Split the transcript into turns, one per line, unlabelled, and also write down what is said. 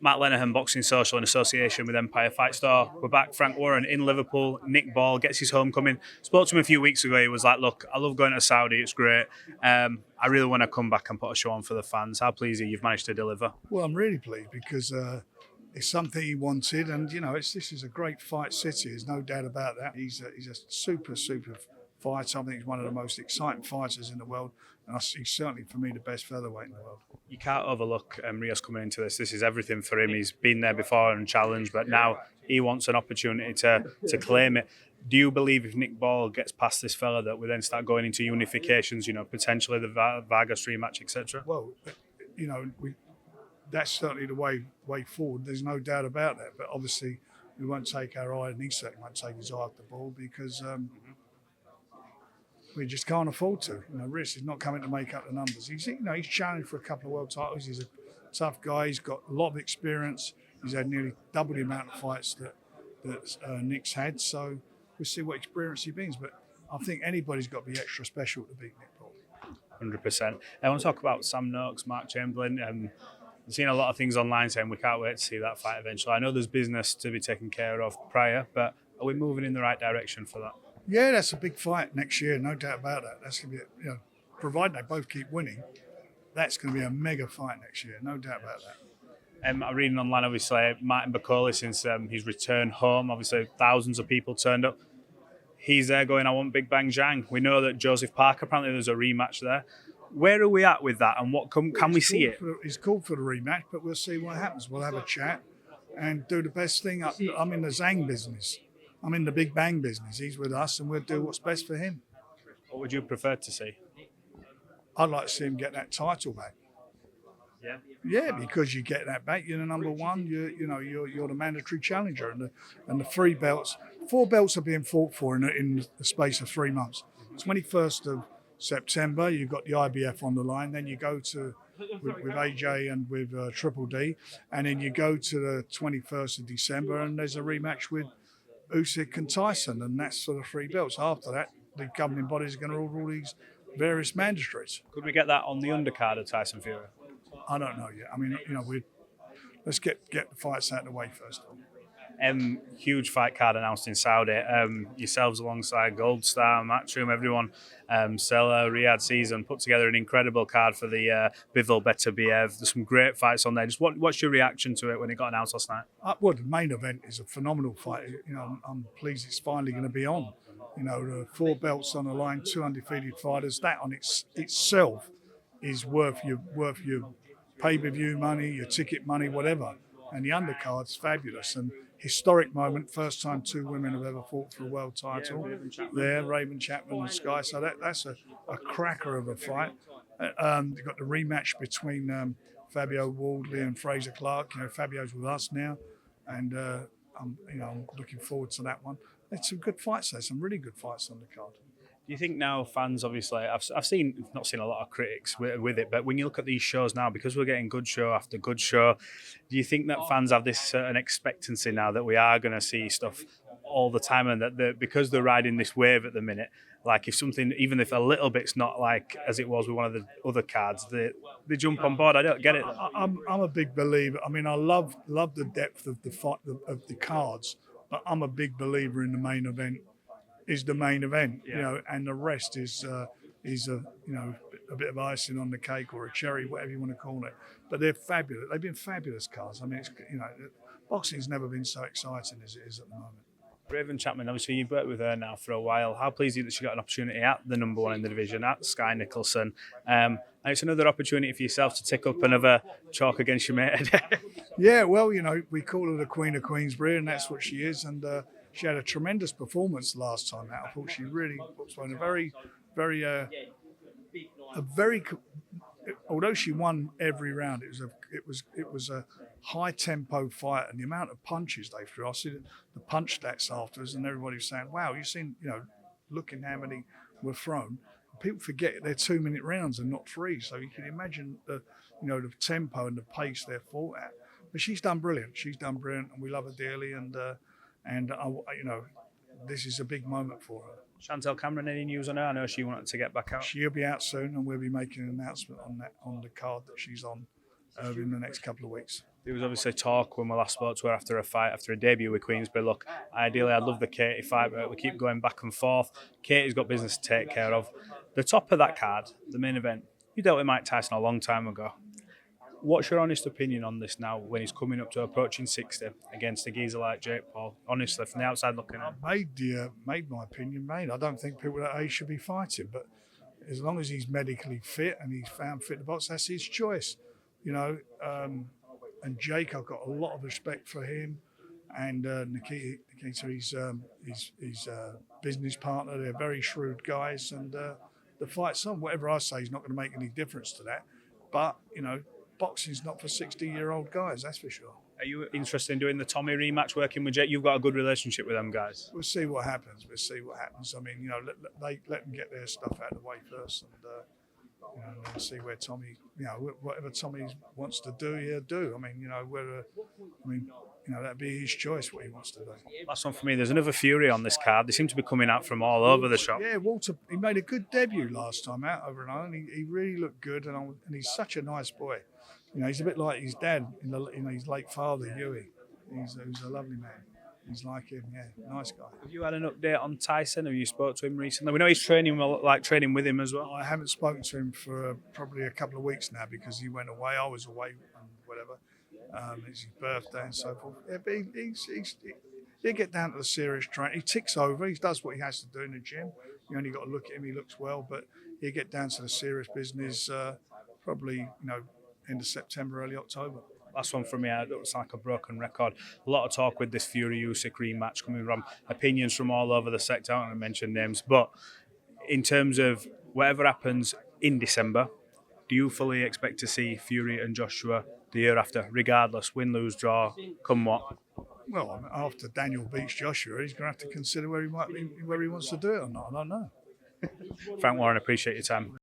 Matt Lenihan, Boxing Social in association with Empire Fight Store. We're back. Frank Warren in Liverpool. Nick Ball gets his homecoming. Spoke to him a few weeks ago. He was like, look, I love going to Saudi. It's great. I really want to come back and put a show on for the fans. How pleased are you? You've managed to deliver?
Well, I'm really pleased because it's something he wanted. And, this is a great fight city. There's no doubt about that. He's a super fighter. I think he's one of the most exciting fighters in the world. And he's certainly, for me, the best featherweight in the world.
You can't overlook Rios coming into this. This is everything for him. He's been there before and challenged, but now he wants an opportunity to claim it. Do you believe if Nick Ball gets past this fella that we then start going into unifications, potentially the Vargas rematch, etc.?
Well, that's certainly the way forward. There's no doubt about that. But obviously, we won't take our eye, and he certainly won't take his eye off the ball because we just can't afford to. Rios is not coming to make up the numbers. He's challenged for a couple of world titles. He's a tough guy. He's got a lot of experience. He's had nearly double the amount of fights that Nick's had. So we'll see what experience he brings. But I think anybody's got to be extra special to beat Nick Ball.
100%. I want to talk about Sam Noakes, Mark Chamberlain. I've seen a lot of things online saying we can't wait to see that fight eventually. I know there's business to be taken care of prior, but are we moving in the right direction for that?
Yeah, that's a big fight next year, no doubt about that. That's going to be, provided they both keep winning, that's going to be a mega fight next year, no doubt about that.
I'm reading online, obviously, Martin Bakole, since his return home, obviously thousands of people turned up. He's there going, I want Big Bang Zhang. We know that Joseph Parker, apparently there's a rematch there. Where are we at with that, and what can we see it?
He's called for the rematch, but we'll see what happens. We'll have a chat and do the best thing. I'm in the Zhang business. I'm in the Big Bang business. He's with us, and we'll do what's best for him.
What would you prefer to see?
I'd like to see him get that title back.
Yeah.
Yeah, because you get that back, you're the number one. You're the mandatory challenger, and the 4 belts are being fought for in the space of 3 months. 21st of September, you've got the IBF on the line. Then you go with AJ and with Triple D, and then you go to the 21st of December, and there's a rematch with Usyk and Tyson, and that's for the 3 belts. After that, the governing bodies are going to order all these various mandatories.
Could we get that on the undercard of Tyson Fury?
I don't know yet. I mean, let's get the fights out of the way first.
Huge fight card announced in Saudi. Yourselves alongside Gold Star, Matchroom, everyone, Sella, Riyadh Season put together an incredible card for the Bivol Beterbiev. There's some great fights on there. Just what's your reaction to it when it got announced last night?
Well, the main event is a phenomenal fight. I'm pleased it's finally going to be on. The 4 belts on the line, 2 undefeated fighters. That on itself is worth your pay-per-view money, your ticket money, whatever. And the undercard's fabulous and historic moment. First time 2 women have ever fought for a world title. Raven Chapman and Skye. So that's a cracker of a fight. You've got the rematch between Fabio Wardley and Fraser Clark. Fabio's with us now, and I'm looking forward to that one. It's some good fights there. Some really good fights on the card.
Do you think now fans, obviously, I've not seen a lot of critics with it, but when you look at these shows now, because we're getting good show after good show, do you think that fans have this certain expectancy now that we are going to see stuff all the time, and that because they're riding this wave at the minute, like if something, even if a little bit's not like as it was with one of the other cards, they jump on board? I don't get it.
I'm a big believer. I mean, I love the depth of the fight of the cards, but I'm a big believer in the main event. Is the main event, and the rest is a bit of icing on the cake or a cherry, whatever you want to call it. But they're fabulous. They've been fabulous cards. I mean, boxing's never been so exciting as it is at the moment.
Raven Chapman, obviously you've worked with her now for a while. How pleased are you that she got an opportunity at the number 1 in the division, at Skye Nicolson? And it's another opportunity for yourself to tick up another chalk against your mate.
Yeah, well, we call her the Queen of Queensbury, and that's what she is. And she had a tremendous performance last time out. I thought she really puts on although she won every round, it was a high tempo fight, and the amount of punches they threw. I see the punch stats afterwards, and everybody was saying, "Wow, you've seen, looking how many were thrown." People forget they're 2-minute rounds and not 3, so you can imagine the tempo and the pace they're fought at. But she's done brilliant. And we love her dearly, and this is a big moment for her.
Chantel Cameron, any news on her? I know she wanted to get back out.
She'll be out soon, and we'll be making an announcement on the card that she's on in the next couple of weeks.
There was obviously talk when we last spoke to her after a fight, after a debut with Queensberry. Look, ideally, I'd love the Katie fight, but we keep going back and forth. Katie's got business to take care of. The top of that card, the main event, you dealt with Mike Tyson a long time ago. What's your honest opinion on this now when he's coming up to approaching 60 against a geezer like Jake Paul? Honestly, from the outside looking in.
Made my opinion made. I don't think people that age should be fighting, but as long as he's medically fit and he's found fit to box, that's his choice. You know, and Jake, I've got a lot of respect for him, and Nikita, his business partner. They're very shrewd guys, and the fight's on. Whatever I say is not going to make any difference to that. But you know, boxing's not for 60-year-old guys, that's for sure.
Are you interested in doing the Tommy rematch, working with Jake? You've got a good relationship with them guys.
We'll see what happens. I mean, you know, let them get their stuff out of the way first, and you know, and see where Tommy, you know, whatever Tommy wants to do, he'll do. I mean, you know, that'd be his choice what he wants to do.
Last one for me. There's another Fury on this card. They seem to be coming out from all over the shop.
Yeah, Walter. He made a good debut last time out over in Ireland. He really looked good, and he's such a nice boy. You know, he's a bit like his dad, his late father, Huey. He's a lovely man. He's like him, yeah, nice guy.
Have you had an update on Tyson? Have you spoke to him recently? We know he's training with him as well.
I haven't spoken to him for probably a couple of weeks now because he went away. I was away and whatever. It's his birthday and so forth. Yeah, but he'll get down to the serious training. He ticks over. He does what he has to do in the gym. You only got to look at him. He looks well, but he'll get down to the serious business probably, you know, end of September, early October.
Last one from me, it looks like a broken record. A lot of talk with this Fury-Usyk rematch coming from opinions from all over the sector. I don't want to mention names, but in terms of whatever happens in December, do you fully expect to see Fury and Joshua the year after, regardless, win, lose, draw, come what?
Well, after Daniel beats Joshua, he's going to have to consider where he wants to do it or not. I don't know.
Frank Warren, appreciate your time.